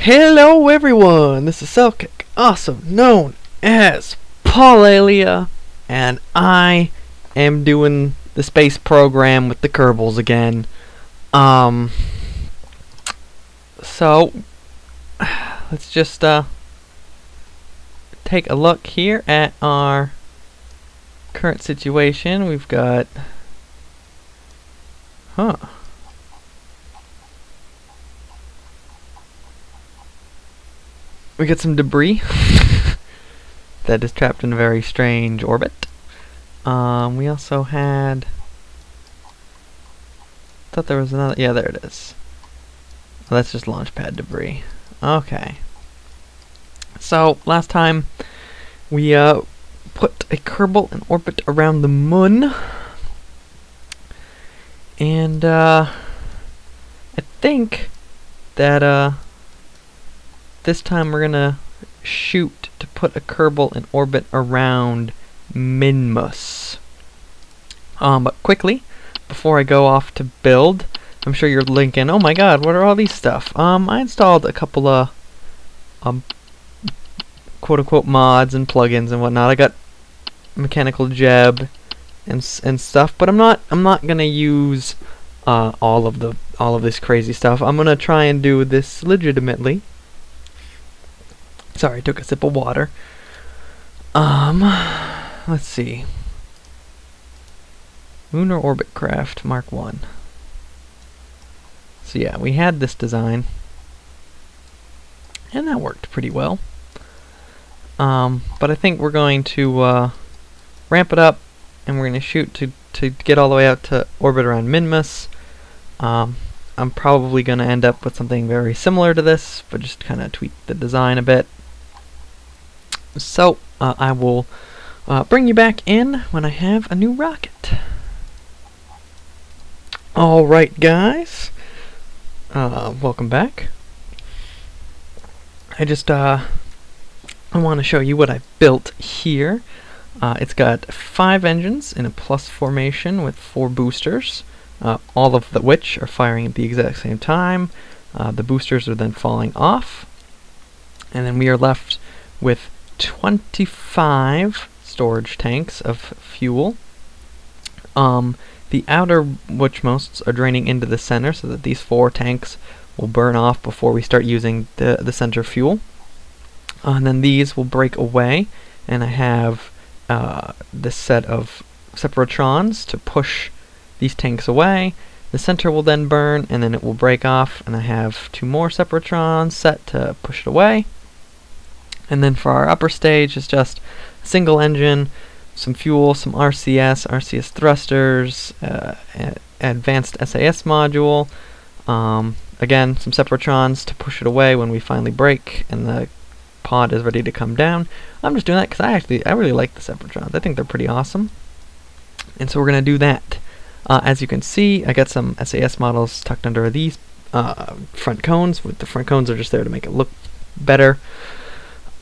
Hello everyone, this is Cellkick, also known as Paulalia, and I am doing the space program with the Kerbals again. So let's just take a look here at our current situation. We've got we got some debris that is trapped in a very strange orbit. We also had... thought there was another... yeah, there it is. Oh, that's just launch pad debris. Okay. So, last time we put a Kerbal in orbit around the moon. And I think that this time we're gonna shoot to put a Kerbal in orbit around Minmus. But quickly, before I go off to build, I'm sure you're thinking, oh my god, what are all these stuff? I installed a couple of quote-unquote mods and plugins and whatnot. I got mechanical jeb and stuff, but I'm not gonna use all of this crazy stuff. I'm gonna try and do this legitimately. Sorry, I took a sip of water. Let's see. Lunar Orbit Craft Mark 1. So yeah, we had this design, and that worked pretty well. But I think we're going to ramp it up, and we're going to shoot to get all the way out to orbit around Minmus. I'm probably going to end up with something very similar to this, but just kind of tweak the design a bit. So, I will bring you back in when I have a new rocket. Alright guys, welcome back. I want to show you what I built here. It's got 5 engines in a plus formation with 4 boosters, all of which are firing at the exact same time. The boosters are then falling off, and then we are left with 25 storage tanks of fuel. The outer whichmosts are draining into the center so that these 4 tanks will burn off before we start using the center fuel. And then these will break away, and I have this set of separatrons to push these tanks away. The center will then burn, and then it will break off, and I have 2 more separatrons set to push it away. And then for our upper stage, it's just a single engine, some fuel, some RCS thrusters, advanced SAS module, again, some separatrons to push it away when we finally break and the pod is ready to come down. I'm just doing that because I really like the separatrons. I think they're pretty awesome. And so we're going to do that. As you can see, I got some SAS models tucked under these front cones. The front cones are just there to make it look better.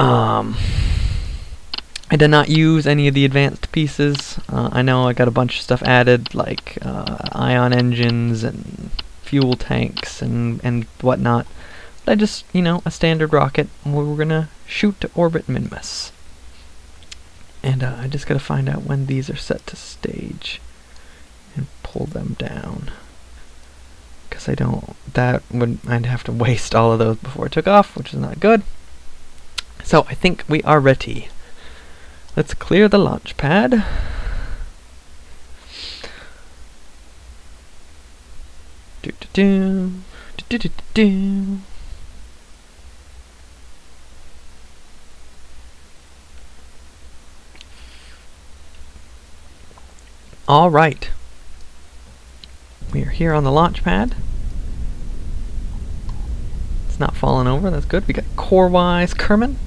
I did not use any of the advanced pieces. I know I got a bunch of stuff added, like ion engines and fuel tanks and whatnot. But I just, a standard rocket, and we're gonna shoot to orbit Minmus. And I just gotta find out when these are set to stage and pull them down. Because I'd have to waste all of those before I took off, which is not good. So I think we are ready. Let's clear the launch pad. All right. We are here on the launch pad. It's not falling over. That's good. We got Core-wise Kerman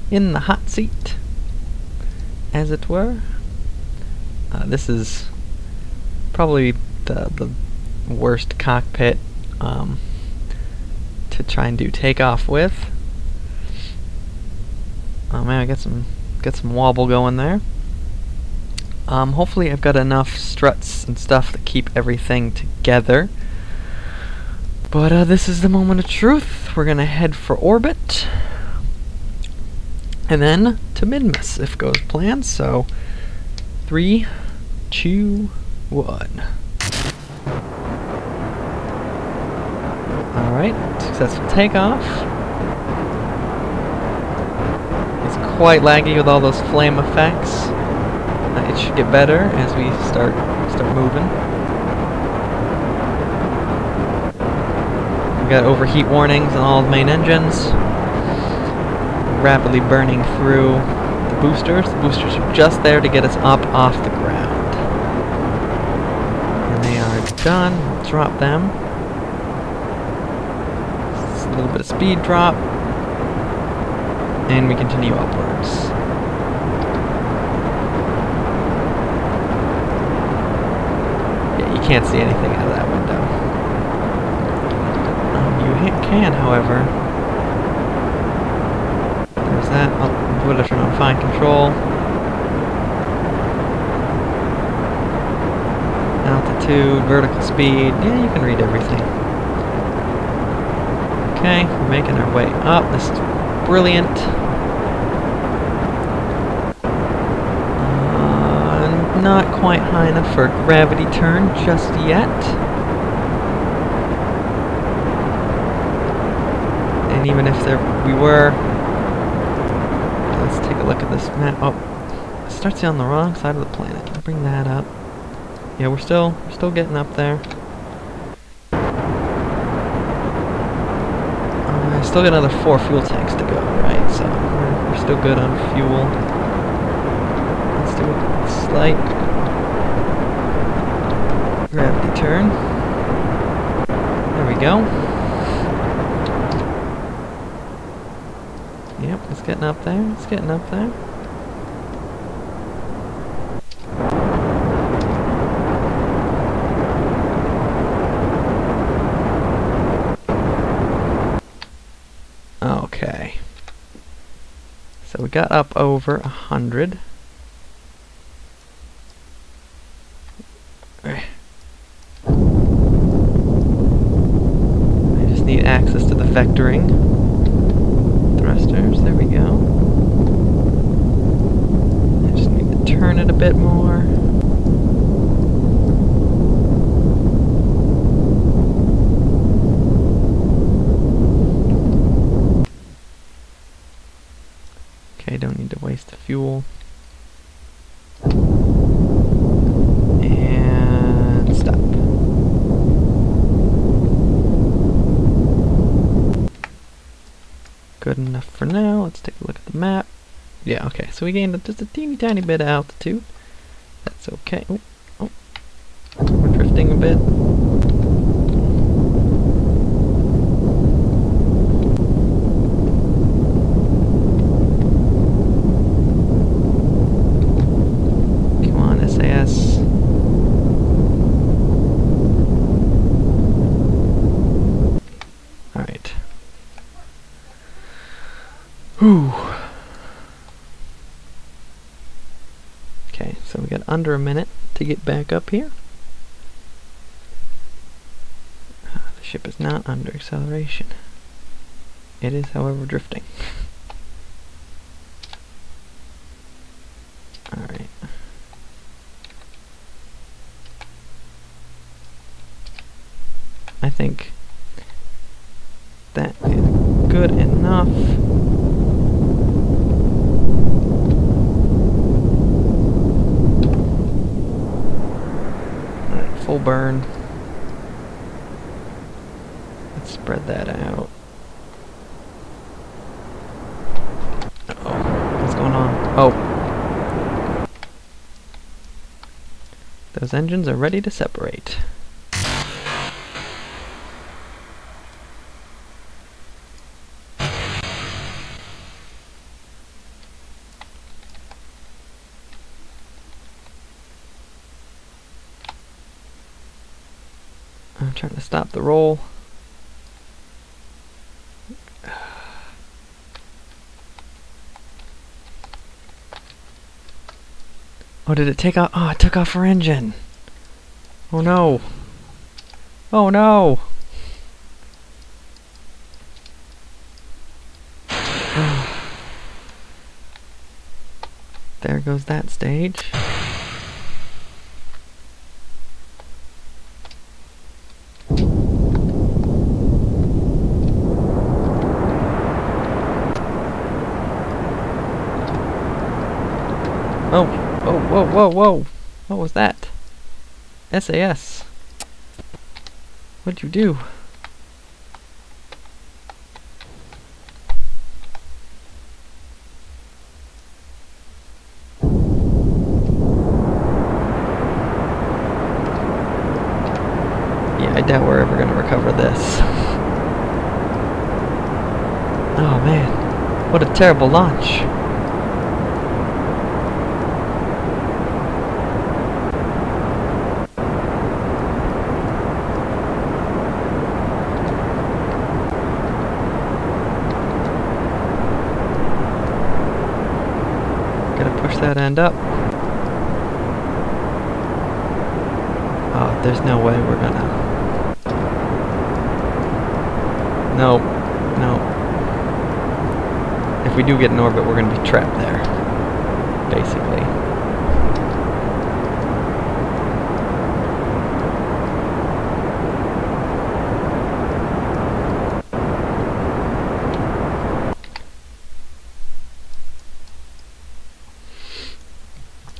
in the hot seat, as it were. This is probably the worst cockpit to try and do takeoff with. Oh man, I got some wobble going there. Hopefully I've got enough struts and stuff to keep everything together But this is the moment of truth. We're gonna head for orbit, and then to Minmus if goes planned. So 3, 2, 1. Alright, successful takeoff. It's quite laggy with all those flame effects. It should get better as we start moving. We got overheat warnings on all the main engines. Rapidly burning through the boosters. The boosters are just there to get us up off the ground. And they are done. We'll drop them. Just a little bit of speed drop. And we continue upwards. Yeah, you can't see anything out of that window. You can, however. There's that. Oh, we'll turn on fine control. Altitude, vertical speed. Yeah, you can read everything. Okay, we're making our way up. This is brilliant. Not quite high enough for a gravity turn just yet. And even if we were, let's take a look at this map. Oh, it starts you on the wrong side of the planet. I'll bring that up. Yeah, we're still getting up there. I still got another 4 fuel tanks to go, right? So we're still good on fuel. Let's do a slight gravity turn. There we go. Yep, it's getting up there. It's getting up there. Okay. So we got up over 100. I just need access to the vectoring thrusters. There we go. I just need to turn it a bit more. Okay, don't need to waste the fuel. And stop. Good enough for now. Let's take a look at the map. Yeah, okay, so we gained just a teeny tiny bit of altitude. That's okay. Oh, we're drifting a bit. Come on, SAS. Alright. Whew. Okay, so we got under a minute to get back up here. The ship is not under acceleration. It is, however, drifting. Alright. I think that is good enough. Alright, full burn. Let's spread that out. Uh-oh. What's going on? Oh. Those engines are ready to separate. I'm trying to stop the roll. Oh, did it take off? Oh, it took off her engine. Oh no. Oh no. There goes that stage. Oh, whoa, whoa, whoa, whoa! What was that? SAS. What'd you do? Yeah, I doubt we're ever gonna recover this. Oh man, what a terrible launch. Gotta push that end up. Oh, there's no way we're gonna... No, no. If we do get in orbit, we're gonna be trapped there, basically.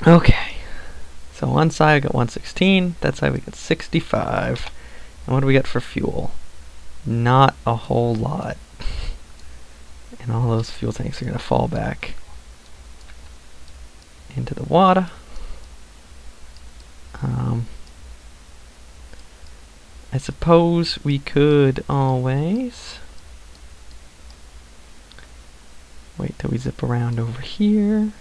Okay, so one side we got 116, that side we got 65. And what do we got for fuel? Not a whole lot. And all those fuel tanks are going to fall back into the water. I suppose we could always wait till we zip around over here.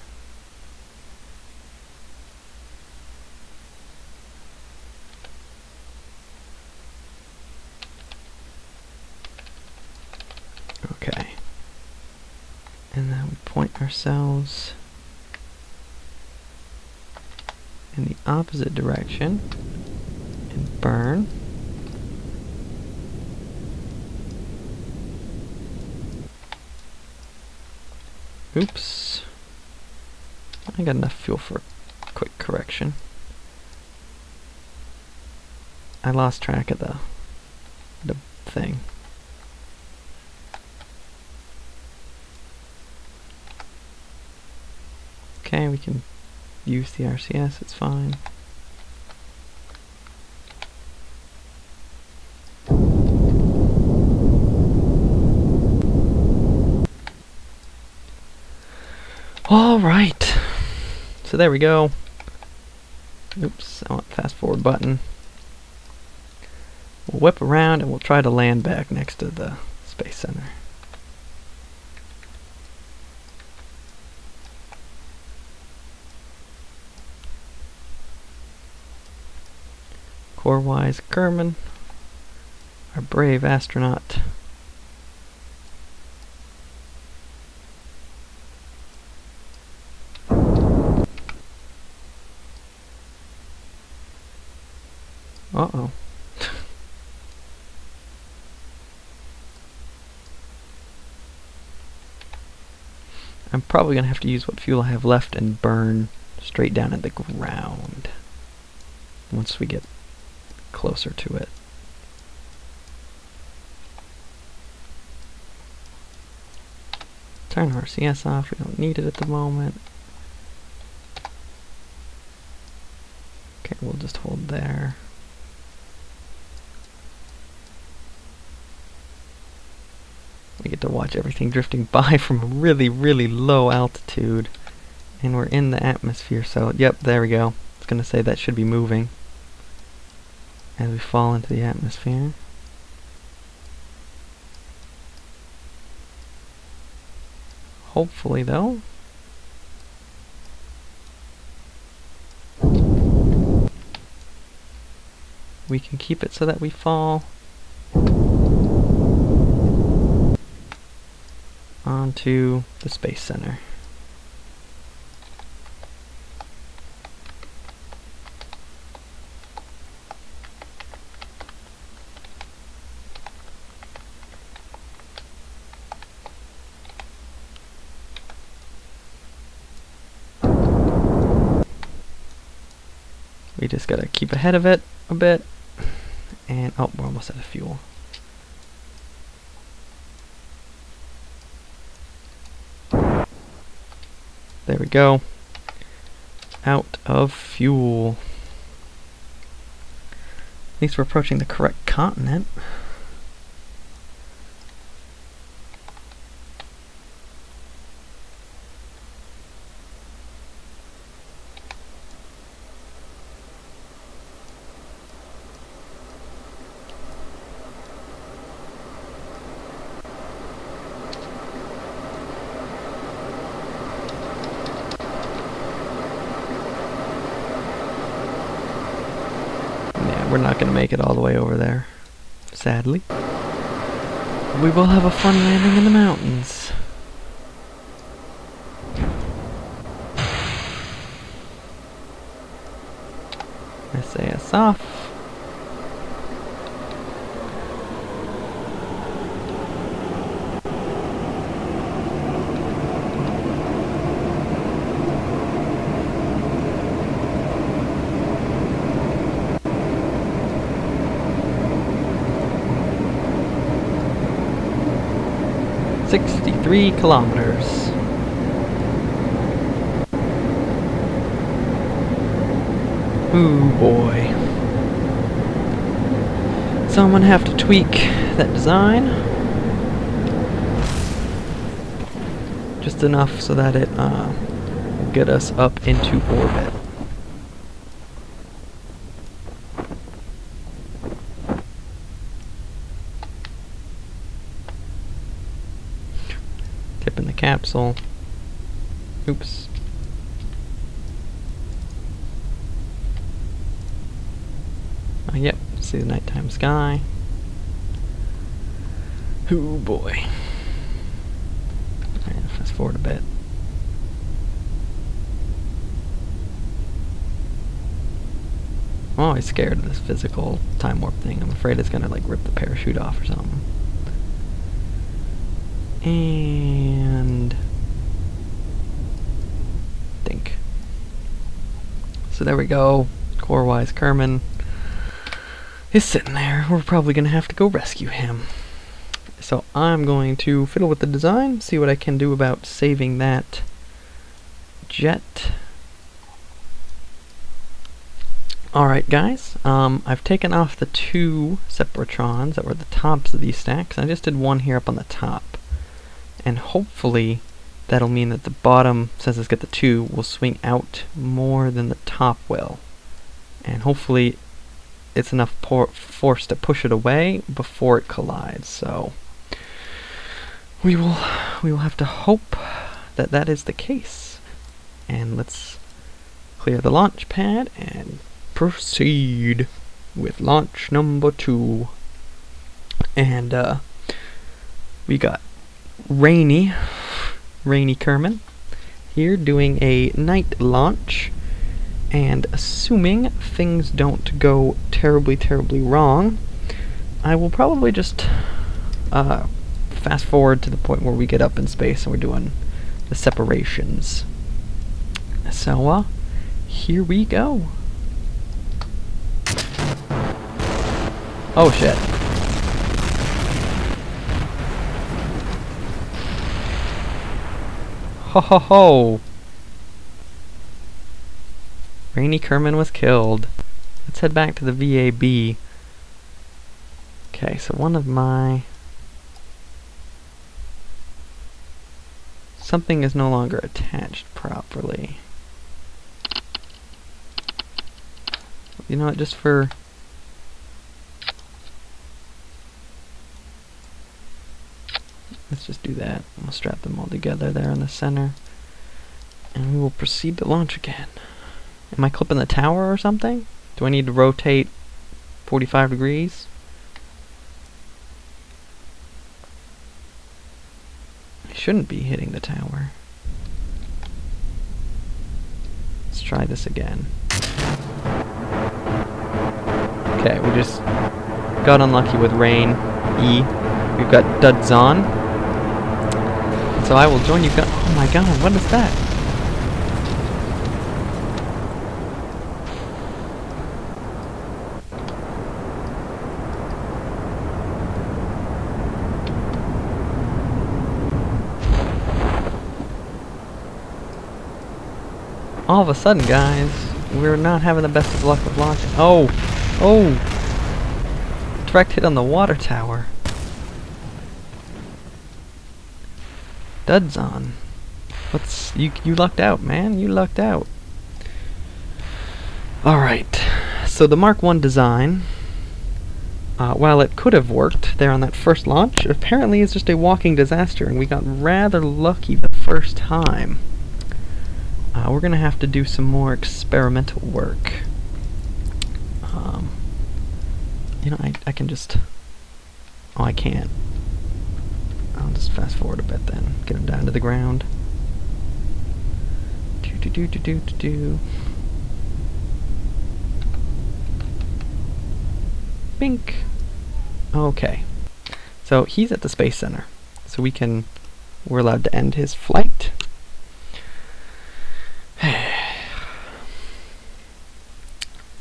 Okay. And then we point ourselves in the opposite direction and burn. Oops. I got enough fuel for a quick correction. I lost track of the thing. Okay, we can use the RCS, it's fine. Alright, so there we go. Oops, I want the fast forward button. We'll whip around and we'll try to land back next to the Space Center. Corewise Kerman, our brave astronaut. Uh-oh. I'm probably gonna have to use what fuel I have left and burn straight down at the ground once we get closer to it. Turn RCS off, we don't need it at the moment. Okay, we'll just hold there. We get to watch everything drifting by from a really, really low altitude. And we're in the atmosphere, so yep, there we go. It's gonna say that should be moving as we fall into the atmosphere. Hopefully, though. We can keep it so that we fall onto the Space Center. We just gotta keep ahead of it a bit. And, oh, we're almost out of fuel. There we go. Out of fuel. At least we're approaching the correct continent. We're not going to make it all the way over there, sadly. We will have a fun landing in the mountains. SAS off. .3 kilometers. Ooh boy. So I'm gonna have to tweak that design just enough so that it will get us up into orbit. Tipping the capsule. Oops. Yep, see the nighttime sky. Ooh boy. Alright, fast forward a bit. I'm always scared of this physical time warp thing. I'm afraid it's gonna like rip the parachute off or something. And think. So there we go. Core-wise Kerman is sitting there. We're probably gonna have to go rescue him. So I'm going to fiddle with the design, see what I can do about saving that jet. Alright guys, I've taken off the two Separatrons that were the tops of these stacks. I just did one here up on the top. And hopefully that'll mean that the bottom, since it's got the two, will swing out more than the top will. And hopefully it's enough force to push it away before it collides. So we will have to hope that that is the case. And let's clear the launch pad and proceed with launch number 2. And we got Rainy Kerman here doing a night launch, and assuming things don't go terribly wrong, I will probably just fast forward to the point where we get up in space and we're doing the separations. So here we go. Oh shit. Ho ho ho! Rainy Kerman was killed. Let's head back to the VAB. Okay, so one of my... something is no longer attached properly. You know what, just for... let's just do that. We'll strap them all together there in the center. And we will proceed to launch again. Am I clipping the tower or something? Do I need to rotate 45 degrees? I shouldn't be hitting the tower. Let's try this again. Okay, we just got unlucky with rain. E. We've got duds on. So I will join you guys. Oh my god, what is that? all of a sudden, guys, we're not having the best of luck with launching. Oh! Oh! Direct hit on the water tower. Duds on. You lucked out, man. You lucked out. Alright. So the Mark 1 design, while it could have worked there on that first launch, apparently is just a walking disaster, and we got rather lucky the first time. We're gonna have to do some more experimental work. You know, I can just... Oh, I can't. I'll just fast forward a bit then. Get him down to the ground. Do. Bink. Okay. So he's at the Space Center. So we're allowed to end his flight.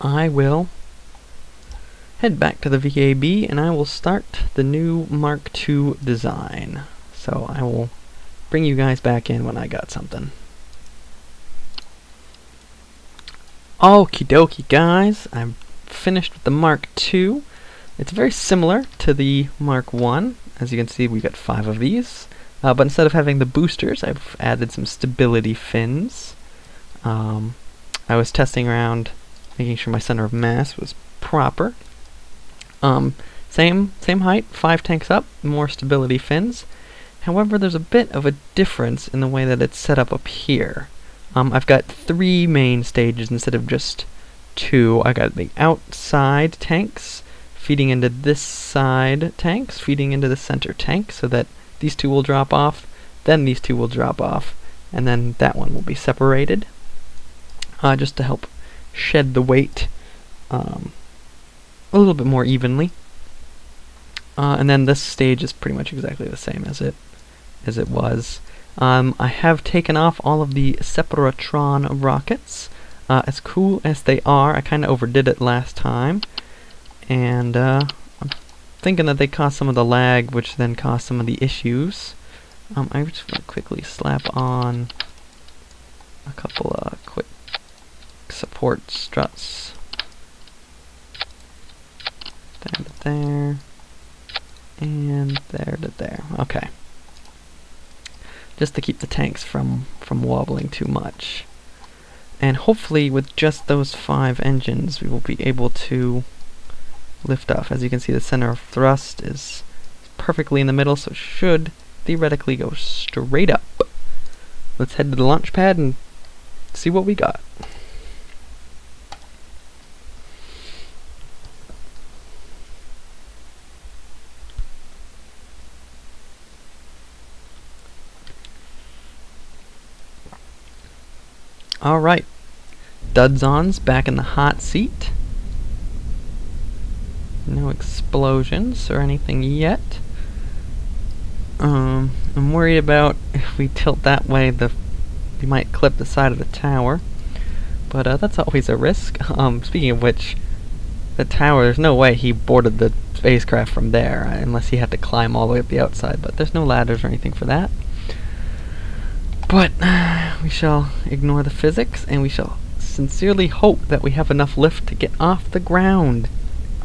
I will head back to the VAB and I will start the new Mark II design. So I will bring you guys back in when I got something. Okie dokie, guys. I'm finished with the Mark II. It's very similar to the Mark I. As you can see, we've got 5 of these. But instead of having the boosters, I've added some stability fins. I was testing around, making sure my center of mass was proper. Same height, 5 tanks up, more stability fins. However, there's a bit of a difference in the way that it's set up here. I've got 3 main stages instead of just 2. I got the outside tanks feeding into this side tanks, feeding into the center tank, so that these 2 will drop off, then these 2 will drop off, and then that one will be separated, just to help shed the weight a little bit more evenly. And then this stage is pretty much exactly the same as it was. I have taken off all of the Separatron rockets. As cool as they are, I kind of overdid it last time, and I'm thinking that they caused some of the lag, which then caused some of the issues. I just want to quickly slap on a couple of quick support struts. There to there, and there to there. Okay. Just to keep the tanks from wobbling too much. And hopefully with just those 5 engines we will be able to lift off. As you can see, the center of thrust is perfectly in the middle, so it should theoretically go straight up. Let's head to the launch pad and see what we got. Alright, Dudson's back in the hot seat. No explosions or anything yet. I'm worried about if we tilt that way, we might clip the side of the tower. But that's always a risk. Speaking of which, the tower, there's no way he boarded the spacecraft from there, unless he had to climb all the way up the outside, but there's no ladders or anything for that. But we shall ignore the physics, and we shall sincerely hope that we have enough lift to get off the ground.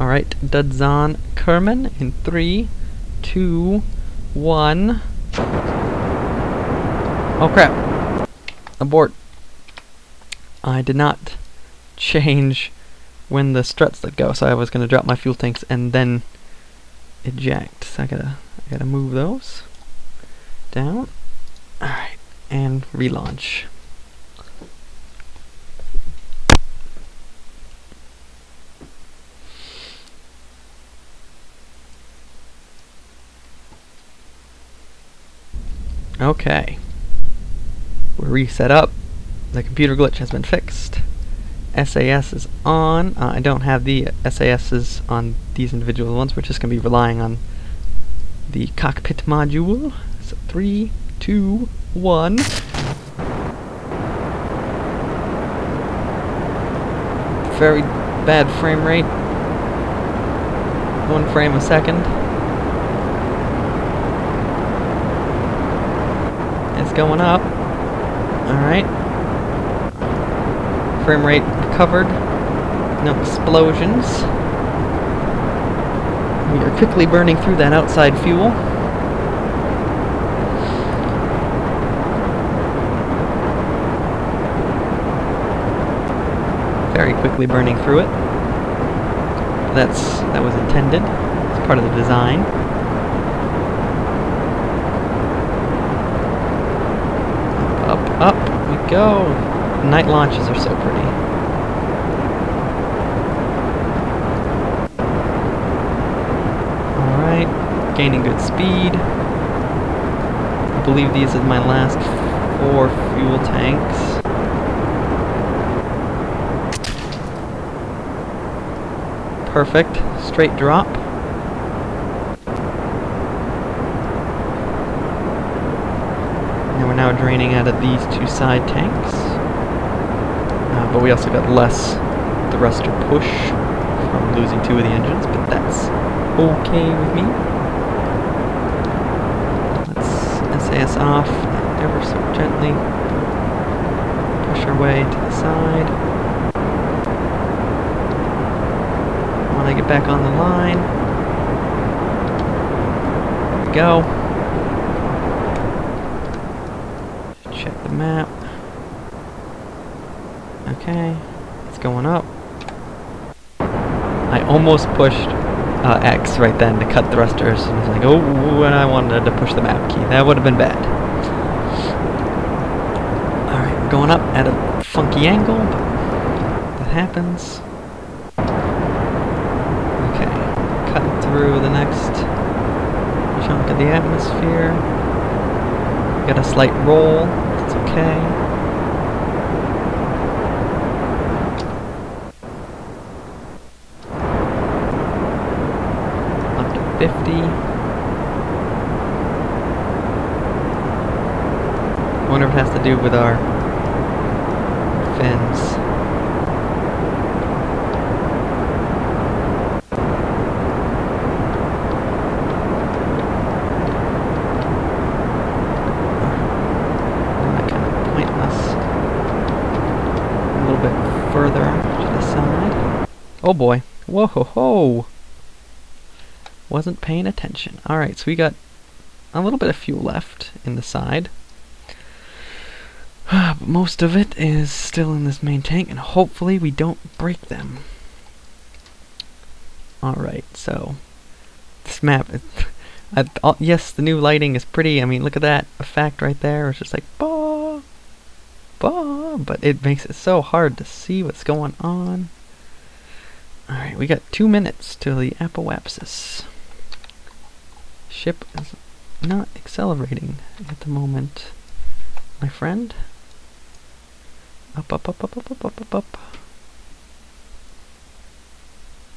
Alright, Dudzon Kerman in 3, 2, 1. Oh crap! Abort. I did not change when the struts let go, so I was going to drop my fuel tanks and then eject. So I gotta move those down. Alright, and relaunch. Okay. We're reset up. The computer glitch has been fixed. SAS is on. I don't have the SASs on these individual ones. We're just going to be relying on the cockpit module. So 3, 2, 1. Very bad frame rate. 1 frame a second. It's going up. Alright. frame rate recovered. No explosions. We are quickly burning through that outside fuel. Very quickly burning through it. That was intended. It's part of the design. Up we go. Night launches are so pretty. Alright, gaining good speed. I believe these are my last 4 fuel tanks. Perfect. Straight drop. And we're now draining out of these 2 side tanks. But we also got less thruster push from losing 2 of the engines, but that's okay with me. Let's SAS off ever so gently. Push our way to the side. When I get back on the line. There we go. Check the map. Okay, it's going up. I almost pushed X right then to cut thrusters, and I was like, oh, and I wanted to push the map key. That would have been bad. Alright, we're going up at a funky angle, but that happens. Okay, cutting through the next chunk of the atmosphere. Got a slight roll, that's okay. Up to 50. I wonder if it has to do with our fins. Further to the side. Oh boy. Whoa ho ho! Wasn't paying attention. Alright, so we got a little bit of fuel left in the side. But most of it is still in this main tank, and hopefully we don't break them. Alright, so this map is yes, the new lighting is pretty. I mean, look at that effect right there. It's just like bah, bah, but it makes it so hard to see what's going on. Alright, we got 2 minutes till the apoapsis. Ship is not accelerating at the moment, my friend. Up, up, up, up, up, up, up, up, up.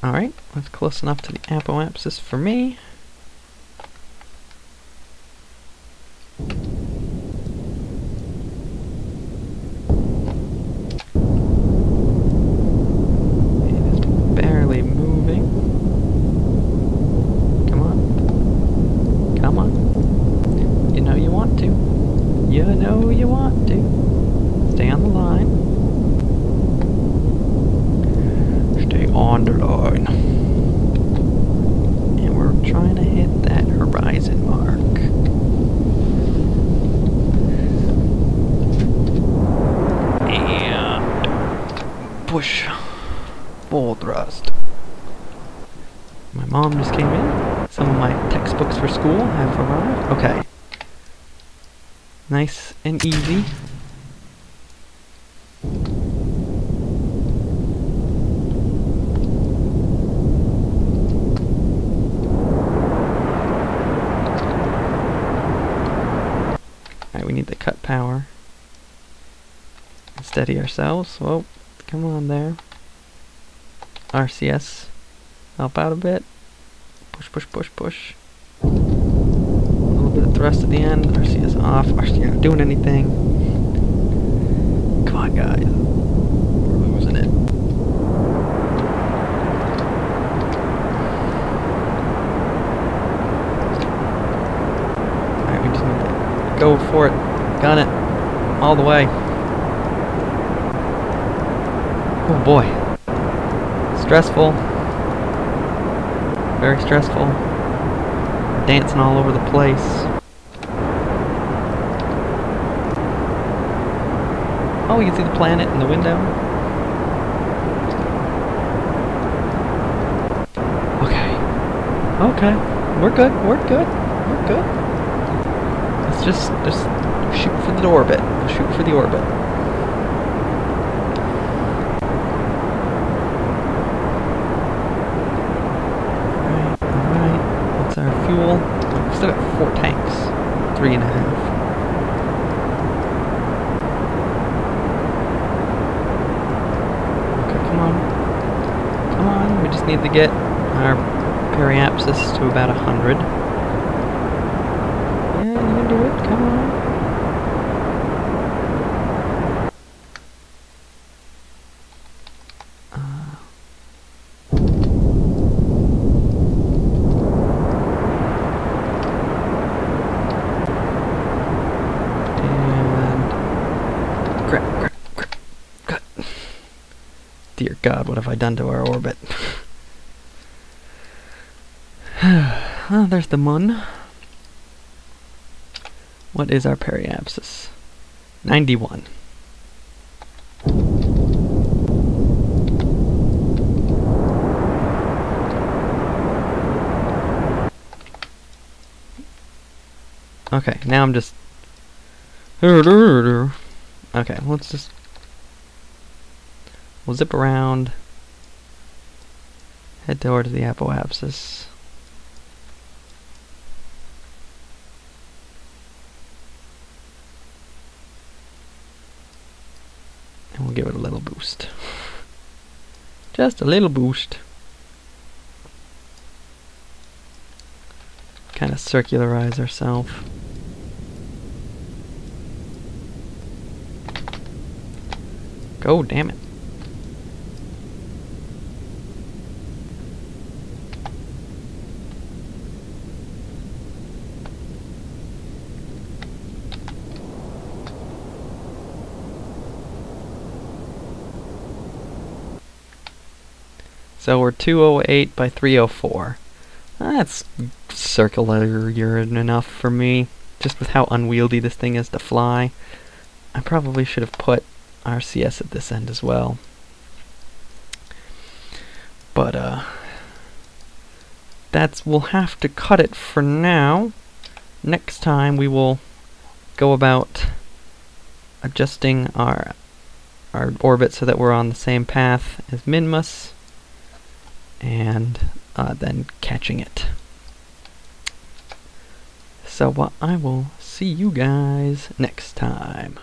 Alright, that's close enough to the apoapsis for me. You know you want to. Stay on the line. Stay on the line. And we're trying to hit that horizon mark. And push. Full thrust. My mom just came in. Some of my textbooks for school have arrived. Okay. Nice and easy. Alright, we need to cut power and steady ourselves. Whoa, come on there. RCS, help out a bit. Push, push, push, push. Thrust at the end, RCS off, RCS not doing anything. Come on guys, we're losing it. Alright, we just need to go for it. Gun it. All the way. Oh boy. Stressful. Very stressful. Dancing all over the place. Oh, you can see the planet in the window. Okay. Okay. We're good. We're good. We're good. Let's just shoot for the orbit. We'll shoot for the orbit. Alright. That's our fuel. We've still got 4 tanks. 3.5. Come on, we just need to get our periapsis to about 100. Yeah, you can do it, come on. And crap. Dear God, what have I done to our orbit? Oh, there's the moon. What is our periapsis? 91. Okay, now I'm just... Okay, let's just... We'll zip around, head towards the apoapsis. And we'll give it a little boost. Just a little boost. Kind of circularize ourselves. Go, damn it. So we're 208 by 304. That's circular enough for me, just with how unwieldy this thing is to fly. I probably should have put RCS at this end as well. But we'll have to cut it for now. Next time we will go about adjusting our orbit so that we're on the same path as Minmus, and then catching it. So I will see you guys next time.